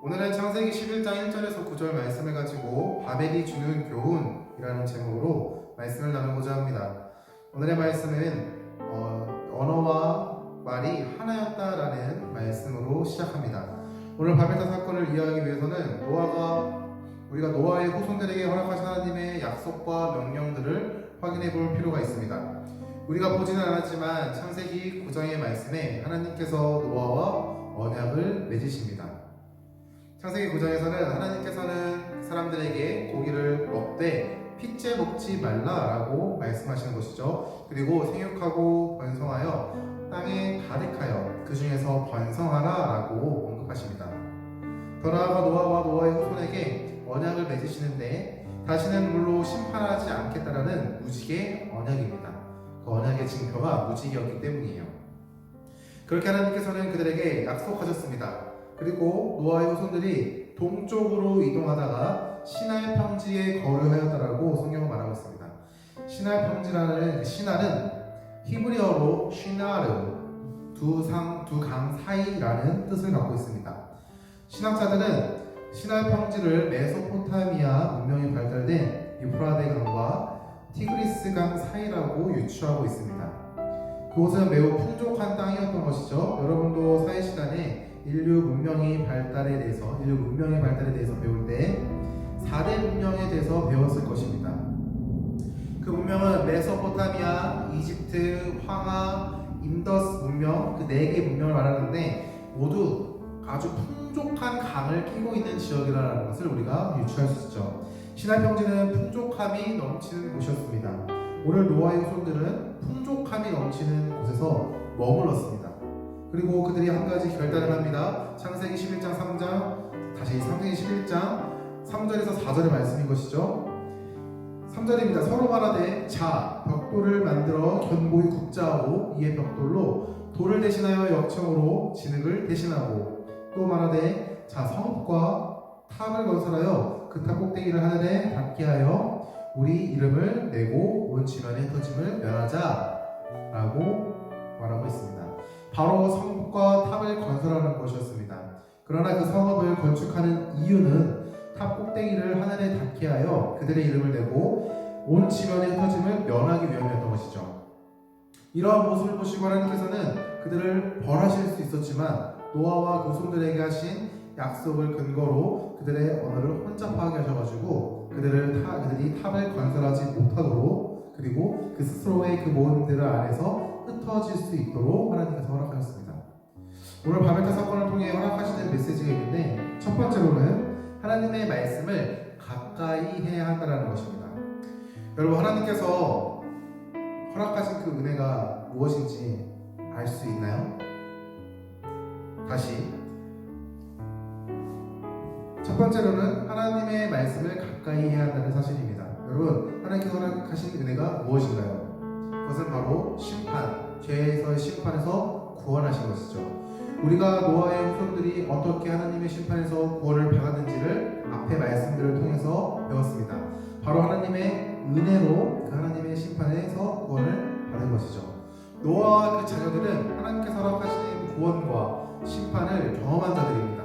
오늘은 창세기 11장 1절에서 9절 말씀을 가지고 바벨이 주는 교훈이라는 제목으로 말씀을 나누고자 합니다. 오늘의 말씀은 언어와 말이 하나였다라는 말씀으로 시작합니다. 오늘 바벨탑 사건을 이해하기 위해서는 우리가 노아의 후손들에게 허락하신 하나님의 약속과 명령들을 확인해 볼 필요가 있습니다. 우리가 보지는 않았지만 창세기 9장의 말씀에 하나님께서 노아와 언약을 맺으십니다. 창세기 9장에서는 하나님께서는 사람들에게 고기를 먹되 핏째 먹지 말라라고 말씀하시는 것이죠. 그리고 생육하고 번성하여 땅에 가득하여 그 중에서 번성하라라고 언급하십니다. 더 나아가 노아와 노아의 후손에게 언약을 맺으시는데 다시는 물로 심판하지 않겠다라는 무지개 언약입니다. 그 언약의 징표가 무지개였기 때문이에요. 그렇게 하나님께서는 그들에게 약속하셨습니다. 그리고 노아의 후손들이 동쪽으로 이동하다가 시날 평지에 거류하였다라고 성경은 말하고 있습니다. 시날 평지라는 시날은 히브리어로 쉬나르, 두 강 사이라는 뜻을 갖고 있습니다. 신학자들은 시날 평지를 메소포타미아 문명이 발달된 유프라데 강과 티그리스 강 사이라고 유추하고 있습니다. 그곳은 매우 풍족한 땅이었던 것이죠. 여러분도 사회시간에 인류 문명의 발달에 대해서 배울 때 4대 문명에 대해서 배웠을 것입니다. 그 문명은 메소포타미아, 이집트, 황하, 인더스 문명, 그 4개 문명을 말하는데 모두 아주 풍족한 강을 끼고 있는 지역이라는 것을 우리가 유추할 수 있죠. 시날 평지는 풍족함이 넘치는 곳이었습니다. 오늘 노아의 후손들은 풍족함이 넘치는 곳에서 머물렀습니다. 그리고 그들이 한 가지 결단을 합니다. 창세기 11장 3장, 다시 창세기 11장 3절에서 4절의 말씀인 것이죠. 3절입니다. 서로 말하되 자 벽돌을 만들어 견고히 굽자하고 이에 벽돌로 돌을 대신하여 역청으로 진흙을 대신하고 또 말하되 자 성읍과 탑을 건설하여 그 탑 꼭대기를 하늘에 닿게 하여 우리 이름을 내고 온 지면에 흩어짐을 면하자 라고 말하고 있습니다. 바로 성읍과 탑을 건설하는 것이었습니다. 그러나 그 성읍을 건축하는 이유는 탑 꼭대기를 하늘에 닿게 하여 그들의 이름을 내고 온 지면에 흩어짐을 면하기 위함이었던 것이죠. 이러한 모습을 보시고 하나님께서는 그들을 벌하실 수 있었지만 노아와 그 후손들에게 하신 약속을 근거로 그들의 언어를 혼잡하게 하셔가지고 그들이 탑을 건설하지 못하도록 그리고 그 스스로의 그 모임들 안에서 흩어질 수 있도록 하나님께서 허락하셨습니다. 오늘 바벨탑 사건을 통해 허락하시는 메시지가 있는데 첫 번째로는 하나님의 말씀을 가까이 해야 한다는 것입니다. 여러분 하나님께서 허락하신 그 은혜가 무엇인지 알 수 있나요? 다시 첫 번째로는 하나님의 말씀을 가까이 해야 한다는 사실입니다. 여러분 하나님께서 허락하신 은혜가 무엇인가요? 그것은 바로 심판, 죄에서의 심판에서 구원하신 것이죠. 우리가 노아의 후손들이 어떻게 하나님의 심판에서 구원을 받았는지를 앞의 말씀들을 통해서 배웠습니다. 바로 하나님의 은혜로 그 하나님의 심판에서 구원을 받은 것이죠. 노아와 그 자녀들은 하나님께서 허락하신 구원과 심판을 경험한 자들입니다.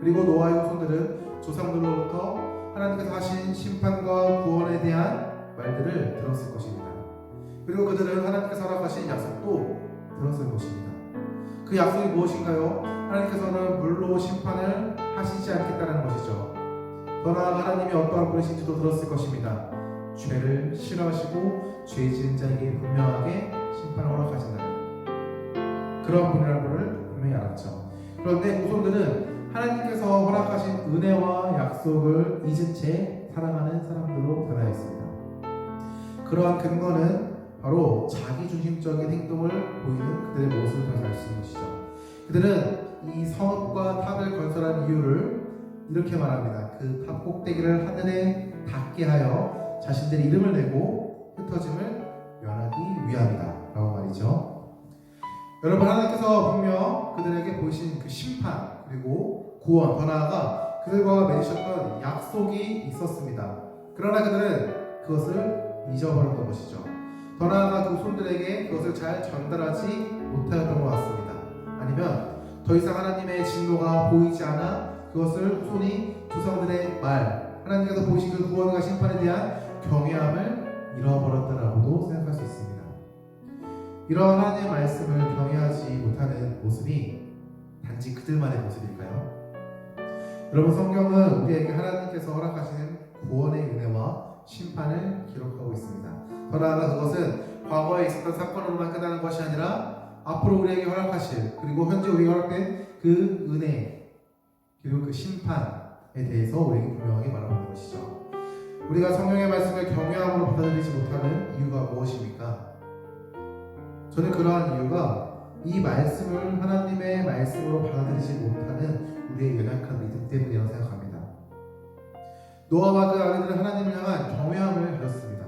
그리고 노아의 후손들은 조상들로부터 하나님께서 하신 심판과 구원에 대한 말들을 들었을 것입니다. 그리고 그들은 하나님께서 허락하신 약속도 들었을 것입니다. 그 약속이 무엇인가요? 하나님께서는 물로 심판을 하시지 않겠다는 것이죠. 더 나아가 하나님이 어떠한 분이신지도 들었을 것입니다. 죄를 싫어하시고 죄 지은 자에게 분명하게 심판을 허락하신다는 그런 분이라는 것을 분명히 알았죠. 그런데 후손들은 하나님께서 허락하신 은혜와 약속을 잊은 채 살아가는 사람들로 변하였습니다. 그러한 근거는 바로 자기중심적인 행동을 보이는 그들의 모습을 통해서 알 수 있는 것이죠. 그들은 이 성읍과 탑을 건설한 이유를 이렇게 말합니다. 그 탑 꼭대기를 하늘에 닿게 하여 자신들의 이름을 내고 흩어짐을 면하기 위함이다 라고 말이죠. 여러분 하나님께서 분명 그들에게 보이신 그 심판 그리고 구원 더 나아가 그들과 맺으셨던 약속이 있었습니다. 그러나 그들은 그것을 잊어버렸던 것이죠. 더 나아가 그 후손들에게 그것을 잘 전달하지 못하였던 것 같습니다. 아니면 더 이상 하나님의 진노가 보이지 않아 그것을 후손이 조상들의 말, 하나님께서 보이신 그 구원과 심판에 대한 경외함을 잃어버렸다라고도 생각할 수 있습니다. 이러한 하나님의 말씀을 경외하지 못하는 모습이 단지 그들만의 모습일까요? 여러분, 성경은 우리에게 하나님께서 허락하시는 구원의 은혜와 심판을 기록하고 있습니다. 더 나아가 그것은 과거에 있었던 사건으로만 끝나는 것이 아니라 앞으로 우리에게 허락하실, 그리고 현재 우리에게 허락된 그 은혜 그리고 그 심판에 대해서 우리에게 분명하게 말하는 것이죠. 우리가 성경의 말씀을 경외함으로 받아들이지 못하는 이유가 무엇입니까? 저는 그러한 이유가 이 말씀을 하나님의 말씀으로 받아들이지 못하는 우리의 연약한 믿음 때문이라고 생각합니다. 노아와 그 아내들은 하나님을 향한 경외함을 가졌습니다.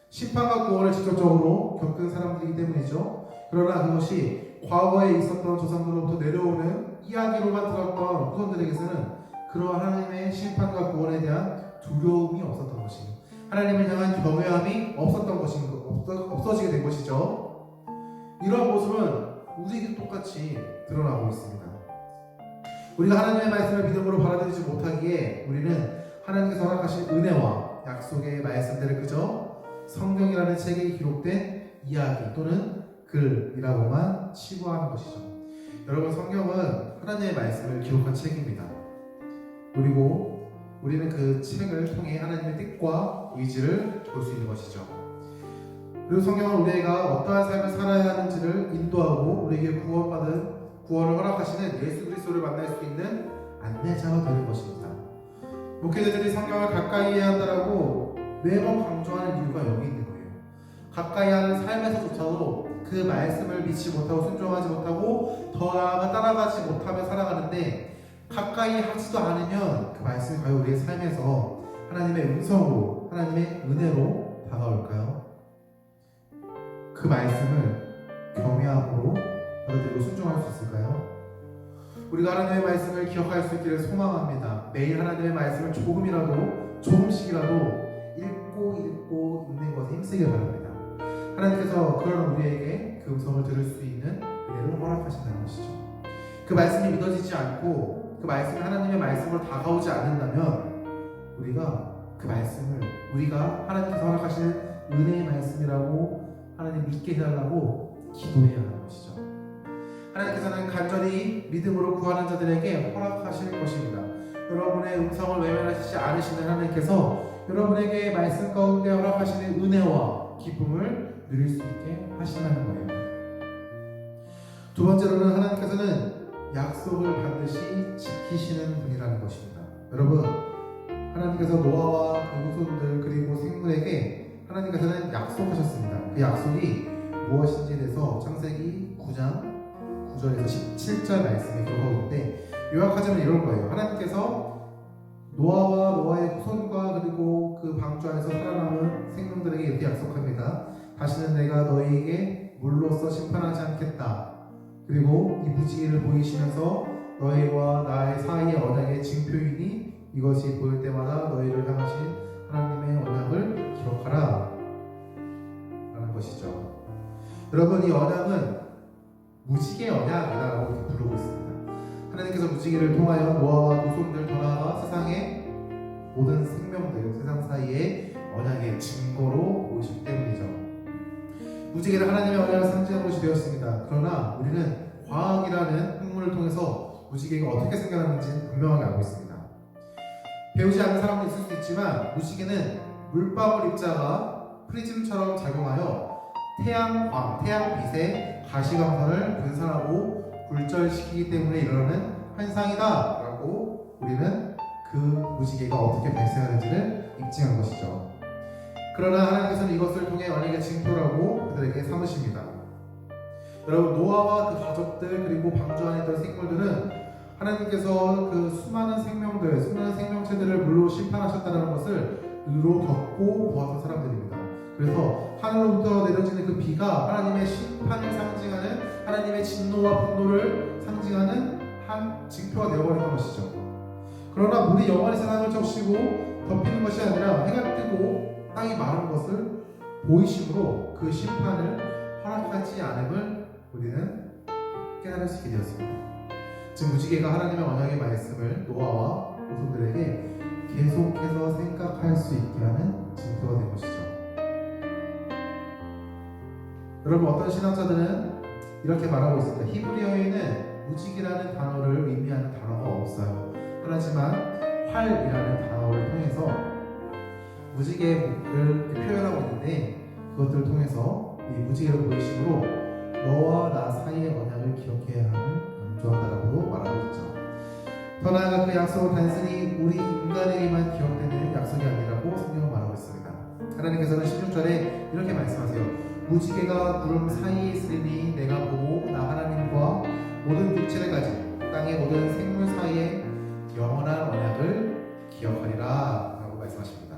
심판과 구원을 직접적으로 겪은 사람들이기 때문이죠. 그러나 그것이 과거에 있었던 조상들로부터 내려오는 이야기로만 들었던 후손들에게서는 그러한 하나님의 심판과 구원에 대한 두려움이 없었던 것이고, 하나님을 향한 경외함이 없어지게 된 것이죠. 이러한 모습은 우리에게 똑같이 드러나고 있습니다. 우리가 하나님의 말씀을 믿음으로 받아들이지 못하기에 우리는 하나님께서 허락하신 은혜와 약속의 말씀들을 그저 성경이라는 책에 기록된 이야기 또는 글이라고만 치부하는 것이죠. 여러분, 성경은 하나님의 말씀을 기록한 책입니다. 그리고 우리는 그 책을 통해 하나님의 뜻과 의지를 볼 수 있는 것이죠. 그리고 성경은 우리가 어떠한 삶을 살아야 하는지를 인도하고 우리에게 구원을 허락하시는 예수 그리스도를 만날 수 있는 안내자가 되는 것입니다. 목회자들이 성경을 가까이 해야 한다라고 매번 강조하는 이유가 여기 있는 거예요. 가까이 하는 삶에서조차도 그 말씀을 믿지 못하고 순종하지 못하고 더 나아가 따라가지 못하며 살아가는데, 가까이 하지도 않으면 그 말씀이 과연 우리의 삶에서 하나님의 음성으로, 하나님의 은혜로 다가올까요? 그 말씀을 경외함으로 받아들이고 순종할 수 있을까요? 우리가 하나님의 말씀을 기억할 수 있기를 소망합니다. 매일 하나님의 말씀을 조금씩이라도 읽고 읽는 것에 힘쓰길 바랍니다. 하나님께서 그런 우리에게 그 음성을 들을 수 있는 은혜를 허락하신다는 것이죠. 그 말씀이 믿어지지 않고 그 말씀이 하나님의 말씀으로 다가오지 않는다면 우리가 그 말씀을 하나님께서 허락하시는 은혜의 말씀이라고 하나님 믿게 해달라고 기도해야 하는 것이죠. 하나님께서는 간절히 믿음으로 구하는 자들에게 허락하실 것입니다. 여러분의 음성을 외면하시지 않으시는 하나님께서 여러분에게 말씀 가운데 허락하시는 은혜와 기쁨을 누릴 수 있게 하신다는 거예요. 두 번째로는 하나님께서는 약속을 반드시 지키시는 분이라는 것입니다. 여러분, 하나님께서 노아와 그 후손들 그리고 생물에게 하나님께서는 약속하셨습니다. 그 약속이 무엇인지에 대해서 창세기 9장 9절에서 17절 말씀에 기록하고 있는데, 요약하자면 이런 거예요. 하나님께서 노아와 노아의 후손과 그리고 그 방주 안에서 살아남은 생명들에게 이렇게 약속합니다. 다시는 내가 너희에게 물로써 심판하지 않겠다. 그리고 이 무지개를 보이시면서 너희와 나의 사이의 언약의 징표이니 이것이 보일 때마다 너희를 향하신 하나님의 언약을 기록하라 라는 것이죠. 여러분, 이 언약은 무지개 언약이라고 이렇게 부르고 있습니다. 하나님께서 무지개를 통하여 노아와 그 후손들, 더 나아가 세상의 모든 생명들, 세상 사이에 언약의 증거로 보이시기 때문이죠. 무지개는 하나님의 언약을 상징하는 것이 되었습니다. 그러나 우리는 과학이라는 학문을 통해서 무지개가 어떻게 생겨났는지 분명하게 알고 있습니다. 배우지 않는 사람도 있을 수 있지만 무지개는 물방울 입자가 프리즘처럼 작용하여 태양빛에 가시광선을 분산하고 굴절시키기 때문에 일어나는 현상이다 라고 우리는 그 무지개가 어떻게 발생하는지를 입증한 것이죠. 그러나 하나님께서는 이것을 통해 언약의 징표라고 그들에게 삼으십니다. 여러분, 노아와 그 가족들 그리고 방주 안에 있던 생물들은 하나님께서 그 수많은 생명체들을 물로 심판하셨다는 것을 의로 겪고 보았던 사람들입니다. 그래서 하늘로부터 내려지는 그 비가 하나님의 심판을 상징하는, 하나님의 진노와 분노를 상징하는 한 징표가 되어버렸던 것이죠. 그러나 물이 영원히 세상을 적시고 덮이는 것이 아니라 해가 뜨고 땅이 마른 것을 보이심으로 그 심판을 허락하지 않음을 우리는 깨달을 수 있게 되었습니다. 즉 무지개가 하나님의 언약의 말씀을 노아와 후손들에게 계속해서 생각할 수 있게 하는 징표가 된 것이죠. 여러분, 어떤 신학자들은 이렇게 말하고 있습니다. 히브리어에는 무지개라는 단어를 의미하는 단어가 없어요. 하지만 활이라는 단어를 통해서 무지개를 표현하고 있는데, 그것들을 통해서 이 무지개를 보이심으로 너와 나 사이의 언약을 기억해야 하는 강조한다라고 말하고 있죠. 더 나아가 그 약속은 단순히 우리 인간에게만 기억되는 약속이 아니라고 성경은 말하고 있습니다. 하나님께서는 16절에 이렇게 말씀하세요. 무지개가 구름 사이에 있으니 내가 보고 나 하나님과 모든 육체를 가진 땅의 모든 생물 사이에 영원한 언약을 기억하리라 라고 말씀하십니다.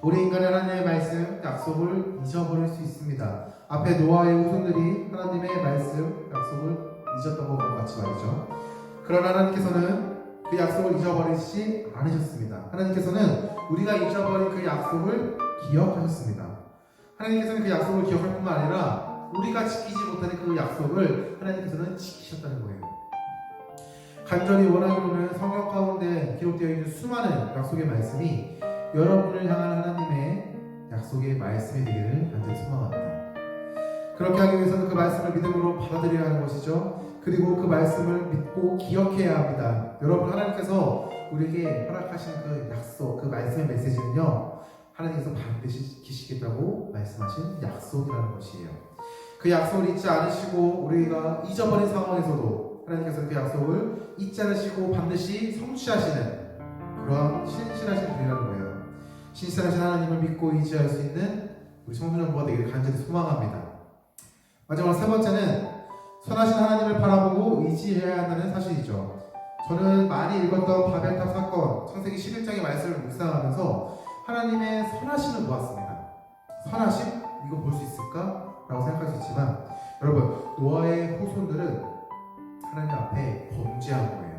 우리 인간의 하나님의 말씀, 약속을 잊어버릴 수 있습니다. 앞에 노아의 후손들이 하나님의 말씀, 약속을 잊었던 것과 같이 말이죠. 그러나 하나님께서는 그 약속을 잊어버리지 않으셨습니다. 하나님께서는 우리가 잊어버린 그 약속을 기억하셨습니다. 하나님께서는 그 약속을 기억할 뿐만 아니라 우리가 지키지 못하는 그 약속을 하나님께서는 지키셨다는 거예요. 간절히 원하기로는 성경 가운데 기록되어 있는 수많은 약속의 말씀이 여러분을 향한 하나님의 약속의 말씀이 되기를 간절히 소망합니다. 그렇게 하기 위해서는 그 말씀을 믿음으로 받아들여야 하는 것이죠. 그리고 그 말씀을 믿고 기억해야 합니다. 여러분, 하나님께서 우리에게 허락하신 그 약속, 그 말씀의 메시지는요, 하나님께서 반드시 지키시겠다고 말씀하신 약속이라는 것이에요. 그 약속을 잊지 않으시고 우리가 잊어버린 상황에서도 하나님께서 그 약속을 잊지 않으시고 반드시 성취하시는 그러한 신실하신 분이라는 거예요. 신실하신 하나님을 믿고 의지할 수 있는 우리 성도전부가 되기를 간절히 소망합니다. 마지막으로 세 번째는 선하신 하나님을 바라보고 의지해야 한다는 사실이죠. 저는 많이 읽었던 바벨탑 사건, 창세기 11장의 말씀을 묵상하면서 하나님의 선하심을 보았습니다. 선하심? 이거 볼 수 있을까? 라고 생각할 수 있지만 여러분, 노아의 후손들은 하나님 앞에 범죄한 거예요.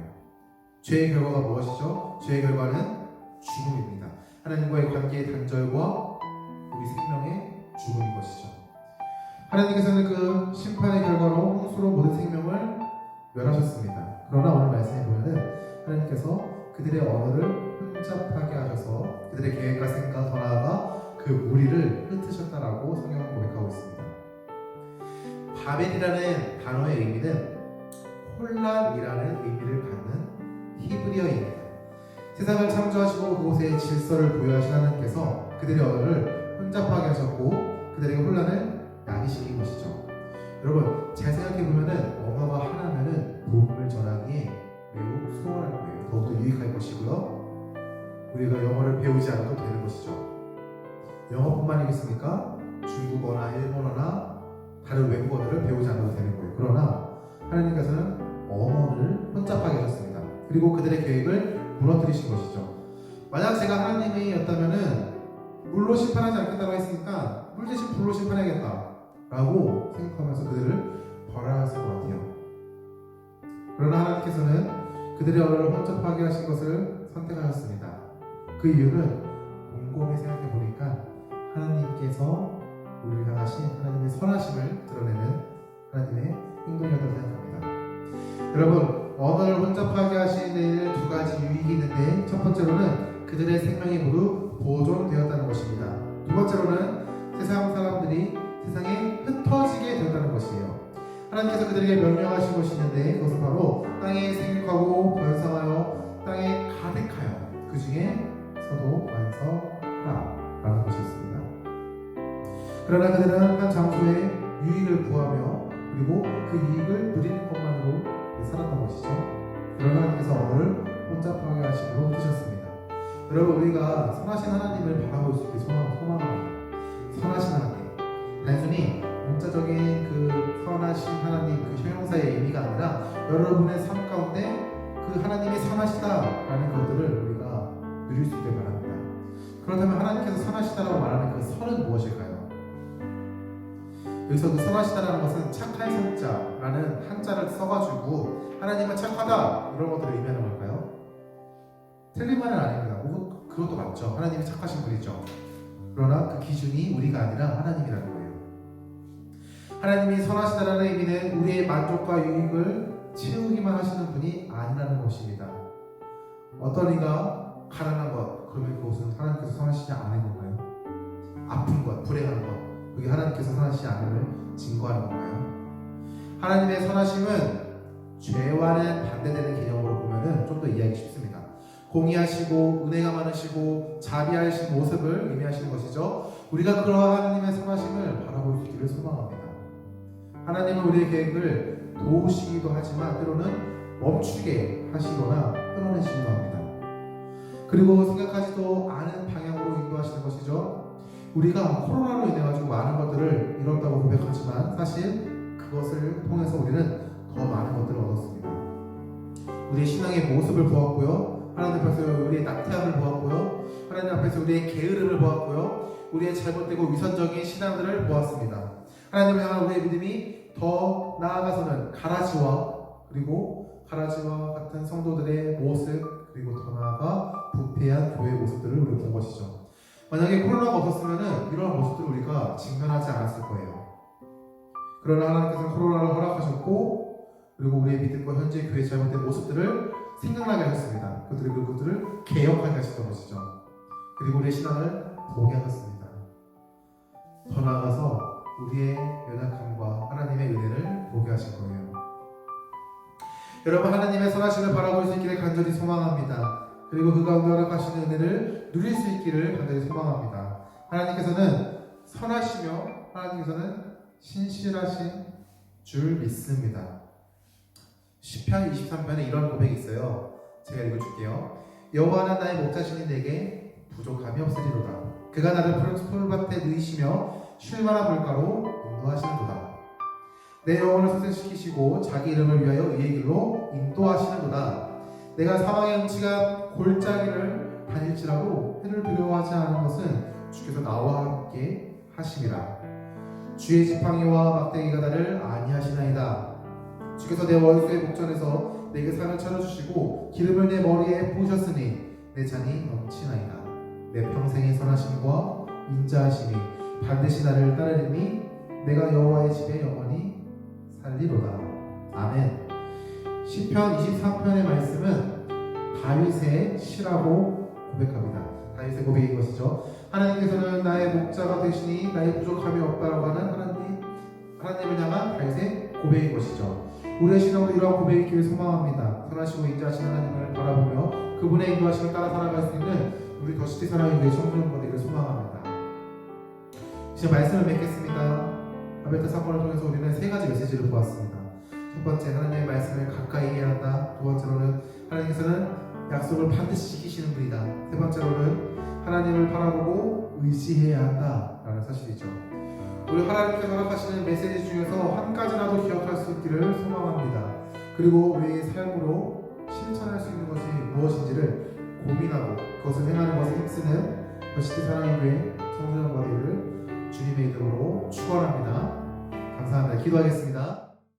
죄의 결과가 무엇이죠? 죄의 결과는 죽음입니다. 하나님과의 관계의 단절과 우리 생명의 죽음인 것이죠. 하나님께서는 그 심판의 결과로 홍수로 모든 생명을 멸하셨습니다. 그러나 오늘 말씀에 보면은 하나님께서 그들의 언어를 혼잡하게 하셔서 그들의 계획과 생각, 더 나아가 그 무리를 흩으셨다라고 성경은 고백하고 있습니다. 바벨이라는 단어의 의미는 혼란이라는 의미를 갖는 히브리어입니다. 세상을 창조하시고 그곳에 질서를 부여하신 하나님께서 그들의 언어를 혼잡하게 하셨고 그들에게 혼란을 나게 시킨 것이죠. 여러분, 잘 생각해보면은 언어가 하나면은 복음을 전하기에 매우 수월할 거예요. 더욱더 유익할 것이고요. 우리가 영어를 배우지 않아도 되는 것이죠. 영어뿐만이겠습니까? 중국어나 일본어나 다른 외국어들을 배우지 않아도 되는 거예요. 그러나 하나님께서는 언어를 혼잡하게 하셨습니다. 그리고 그들의 계획을 무너뜨리신 것이죠. 만약 제가 하나님이었다면은 물로 심판하지 않겠다고 했으니까 물 대신 불로 심판해야겠다 라고 생각하면서 그들을 벌하였을 것 같아요. 그러나 하나님께서는 그들의 언어를 혼잡하게 하신 것을 선택하셨습니다. 그 이유는 곰곰이 생각해 보니까 하나님께서 우리를 향하신 하나님의 선하심을 드러내는 하나님의 행동이었다고 생각합니다. 여러분, 언어를 혼잡하게 하신 데에는 두 가지 유익이 있는데 첫 번째로는 그들의 생명이 모두 보존되었다는 것입니다. 두 번째로는 세상 사람들이 세상에 흩어지게 되었다는 것이에요. 하나님께서 그들에게 명령하신 것이 있는데 그것은 바로 땅에 생육하고 번성하여 땅에 가득하여 그 중에서도 완성하라 라는 것이었습니다. 그러나 그들은 한 장소에 유익을 구하며 그리고 그 유익을 누리는 것만으로 살았던 것이죠. 그러나 하나님께서 언어를 혼잡하게 하심으로 드셨습니다. 여러분, 우리가 선하신 하나님을 바라볼 수 있게 소망합니다. 선하신 하나님, 단순히 문자적인 그 선하신 하나님 그 형용사의 의미가 아니라 여러분의 삶 가운데 그 하나님이 선하시다라는 것들을 우리가 누릴 수 있길 바랍니다. 그렇다면 하나님께서 선하시다라고 말하는 그 선은 무엇일까요? 여기서 그 선하시다라는 것은 착할 선자라는 한자를 써가지고 하나님은 착하다 이런 것들을 의미하는 걸까요? 틀린 말은 아닙니다. 그것도 맞죠. 하나님이 착하신 분이죠. 그러나 그 기준이 우리가 아니라 하나님이라는 거예요. 하나님이 선하시다라는 의미는 우리의 만족과 유익을 채우기만 하시는 분이 아니라는 것입니다. 어떤 이가 가난한 것, 그러면 그것은 하나님께서 선하시지 않은 건가요? 아픈 것, 불행한 것, 그게 하나님께서 선하시지 않음을 증거하는 건가요? 하나님의 선하심은 죄와는 반대되는 개념으로 보면은 좀 더 이해하기 쉽습니다. 공의하시고 은혜가 많으시고 자비하신 모습을 의미하시는 것이죠. 우리가 그러한 하나님의 선하심을 바라볼 수 있기를 소망합니다. 하나님은 우리의 계획을 도우시기도 하지만 때로는 멈추게 하시거나 끊어내시기도 합니다. 그리고 생각하지도 않은 방향으로 인도하시는 것이죠. 우리가 코로나로 인해 가지고 많은 것들을 잃었다고 고백하지만 사실 그것을 통해서 우리는 더 많은 것들을 얻었습니다. 우리의 신앙의 모습을 보았고요. 하나님 앞에서 우리의 낙태함을 보았고요. 하나님 앞에서 우리의 게으름을 보았고요. 우리의 잘못되고 위선적인 신앙들을 보았습니다. 하나님을 향한 우리의 믿음이 더 나아가서는 가라지와 같은 성도들의 모습, 그리고 더 나아가 부패한 교회의 모습들을 우리가 본 것이죠. 만약에 코로나가 없었으면 이러한 모습들을 우리가 직면하지 않았을 거예요. 그러나 하나님께서는 코로나를 허락하셨고, 그리고 우리의 믿음과 현재 교회의 잘못된 모습들을 생각나게 하셨습니다. 그들을 개혁하게 하셨던 것이죠. 그리고 우리의 신앙을 보게 하셨습니다. 더 나아가서 우리의 연약함과 하나님의 은혜를 보게 하실 거예요. 여러분, 하나님의 선하심을 바라볼 수 있기를 간절히 소망합니다. 그리고 그 가운데 허락하시는 은혜를 누릴 수 있기를 간절히 소망합니다. 하나님께서는 선하시며 하나님께서는 신실하신 줄 믿습니다. 시편 23편에 이런 고백이 있어요. 제가 읽어줄게요. 여호와는 나의 목자시니 내게 부족함이 없으리로다. 그가 나를 푸른 밭에 누이시며 쉴만한 물가로 인도하시는도다. 내 영혼을 소생시키시고 자기 이름을 위하여 의의 길로 인도하시는도다. 내가 사망의 음침한 골짜기를 다닐지라도 해를 두려워하지 않은 것은 주께서 나와 함께 하심이라. 주의 지팡이와 막대기가 나를 안위하시나이다. 주께서 내 원수의 목전에서 내게 상을 차려주시고 기름을 내 머리에 부으셨으니 내 잔이 넘치나이다. 내 평생의 선하심과 인자하심이 반드시 나를 따르리니 내가 여호와의 집에 영원히 살리로다. 아멘. 시편 23편의 말씀은 다윗의 시라고 고백합니다. 다윗의 고백인 것이죠. 하나님께서는 나의 목자가 되시니 나의 부족함이 없다라고 하는 하나님을 향한 다윗의 고백인 것이죠. 우리의 신앙으로 이러한 고백이 있기를 소망합니다. 선하시고 인자하신 하나님을 바라보며 그분의 인도하심을 따라 살아갈 수 있는 우리 더시티 사랑의 교회 청소년 되기를 소망합니다. 이제 말씀을 맺겠습니다. 바벨탑 사건을 통해서 우리는 세 가지 메시지를 보았습니다. 첫 번째, 하나님의 말씀을 가까이 해야 한다. 두 번째로는 하나님께서는 약속을 반드시 지키시는 분이다. 세 번째로는 하나님을 바라보고 의지해야 한다라는 사실이죠. 우리 하나님께서 허락하시는 메시지 중에서 한 가지라도 기억할 수 있기를 소망합니다. 그리고 우리의 삶으로 실천할 수 있는 것이 무엇인지를 고민하고 그것을 행하는 것에 힘쓰는 더시티 사랑의 교회 청소년 바디를 주님의 이름으로 축원합니다. 감사합니다. 기도하겠습니다.